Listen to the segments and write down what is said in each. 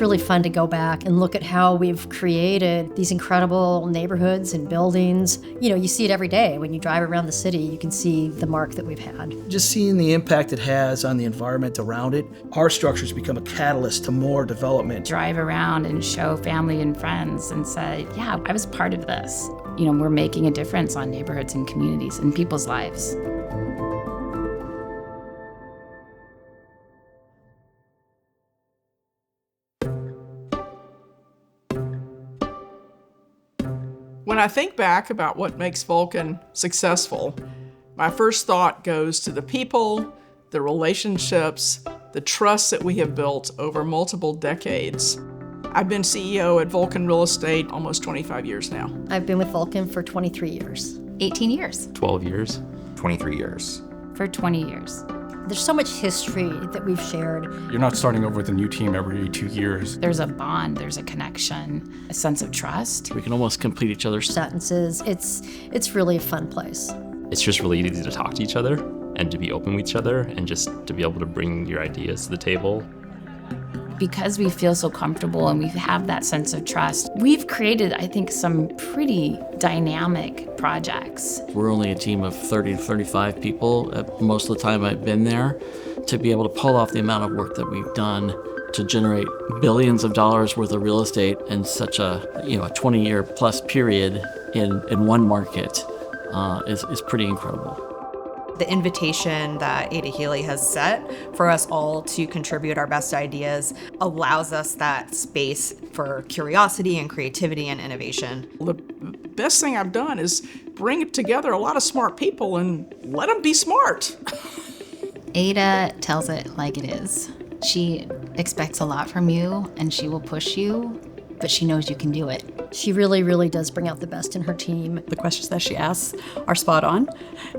It's really fun to go back and look at how we've created these incredible neighborhoods and buildings. You see it every day. When you drive around the city, you can see the mark that we've had. Just seeing the impact it has on the environment around it, our structures become a catalyst to more development. Drive around and show family and friends and say, yeah, I was part of this. We're making a difference on neighborhoods and communities and people's lives. When I think back about what makes Vulcan successful, my first thought goes to the people, the relationships, the trust that we have built over multiple decades. I've been CEO at Vulcan Real Estate almost 25 years now. I've been with Vulcan for 23 years. 18 years. 12 years. 23 years. For 20 years. There's so much history that we've shared. You're not starting over with a new team every 2 years. There's a bond, there's a connection, a sense of trust. We can almost complete each other's sentences. It's really a fun place. It's just really easy to talk to each other and to be open with each other and just to be able to bring your ideas to the table. Because we feel so comfortable and we have that sense of trust, we've created, I think, some pretty dynamic projects. We're only a team of 30 to 35 people. Most of the time I've been there. To be able to pull off the amount of work that we've done to generate billions of dollars worth of real estate in such a 20-year plus period in one market is pretty incredible. The invitation that Ada Healy has set for us all to contribute our best ideas allows us that space for curiosity and creativity and innovation. The best thing I've done is bring together a lot of smart people and let them be smart. Ada tells it like it is. She expects a lot from you and she will push you, but she knows you can do it. She really, really does bring out the best in her team. The questions that she asks are spot on.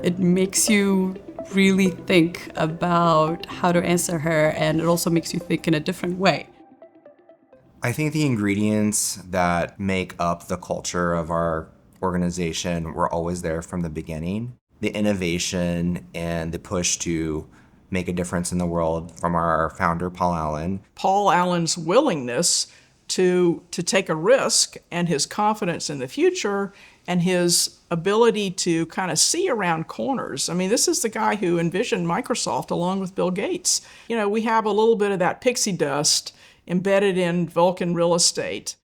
It makes you really think about how to answer her, and it also makes you think in a different way. I think the ingredients that make up the culture of our organization were always there from the beginning. The innovation and the push to make a difference in the world from our founder, Paul Allen. Paul Allen's willingness to take a risk and his confidence in the future and his ability to kind of see around corners. I mean, this is the guy who envisioned Microsoft along with Bill Gates. We have a little bit of that pixie dust embedded in Vulcan Real Estate.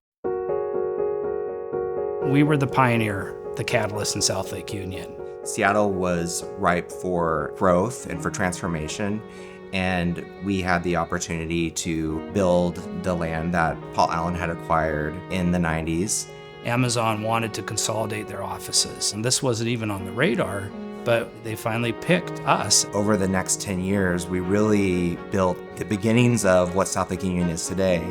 We were the pioneer, the catalyst in South Lake Union. Seattle was ripe for growth and for transformation. And we had the opportunity to build the land that Paul Allen had acquired in the 90s. Amazon wanted to consolidate their offices, and this wasn't even on the radar, but they finally picked us. Over the next 10 years, we really built the beginnings of what South Lake Union is today.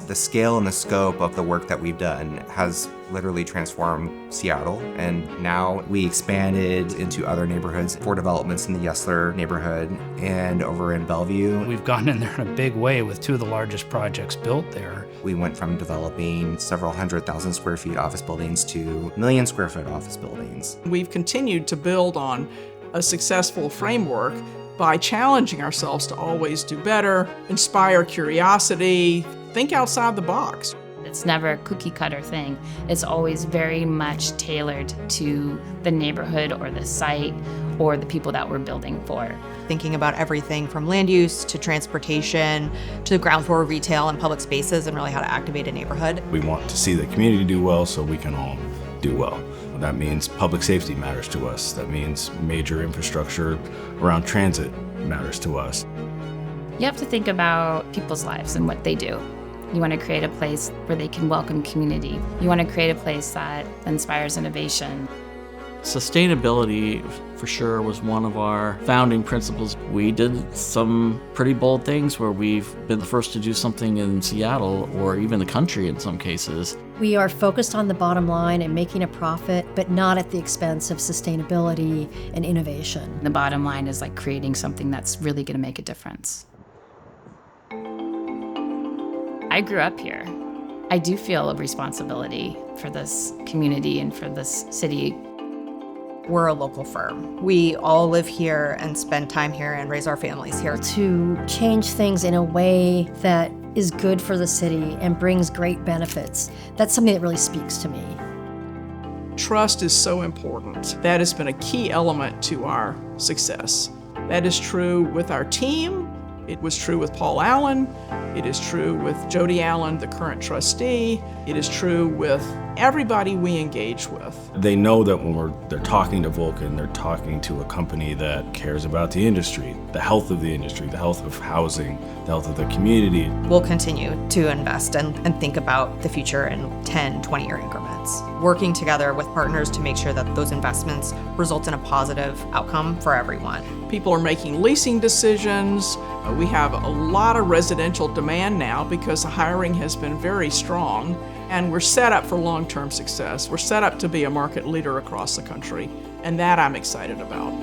The scale and the scope of the work that we've done has literally transformed Seattle, and now we expanded into other neighborhoods for developments in the Yesler neighborhood and over in Bellevue. We've gone in there in a big way with two of the largest projects built there. We went from developing several 100,000 square feet office buildings to million square foot office buildings. We've continued to build on a successful framework by challenging ourselves to always do better, inspire curiosity, think outside the box. It's never a cookie cutter thing. It's always very much tailored to the neighborhood or the site or the people that we're building for. Thinking about everything from land use to transportation to the ground floor retail and public spaces and really how to activate a neighborhood. We want to see the community do well so we can all do well. That means public safety matters to us. That means major infrastructure around transit matters to us. You have to think about people's lives and what they do. You want to create a place where they can welcome community. You want to create a place that inspires innovation. Sustainability, for sure, was one of our founding principles. We did some pretty bold things where we've been the first to do something in Seattle or even the country in some cases. We are focused on the bottom line and making a profit, but not at the expense of sustainability and innovation. The bottom line is like creating something that's really going to make a difference. I grew up here. I do feel a responsibility for this community and for this city. we're a local firm. We all live here and spend time here and raise our families here. To change things in a way that is good for the city and brings great benefits, that's something that really speaks to me. Trust is so important. That has been a key element to our success. That is true with our team. It was true with Paul Allen. It is true with Jody Allen, the current trustee. It is true with everybody we engage with. They know that when they're talking to Vulcan, they're talking to a company that cares about the industry, the health of the industry, the health of housing, the health of the community. We'll continue to invest and think about the future in 10, 20-year increments, working together with partners to make sure that those investments result in a positive outcome for everyone. People are making leasing decisions. We have a lot of residential demand now because the hiring has been very strong, and we're set up for long-term success. We're set up to be a market leader across the country, and that I'm excited about.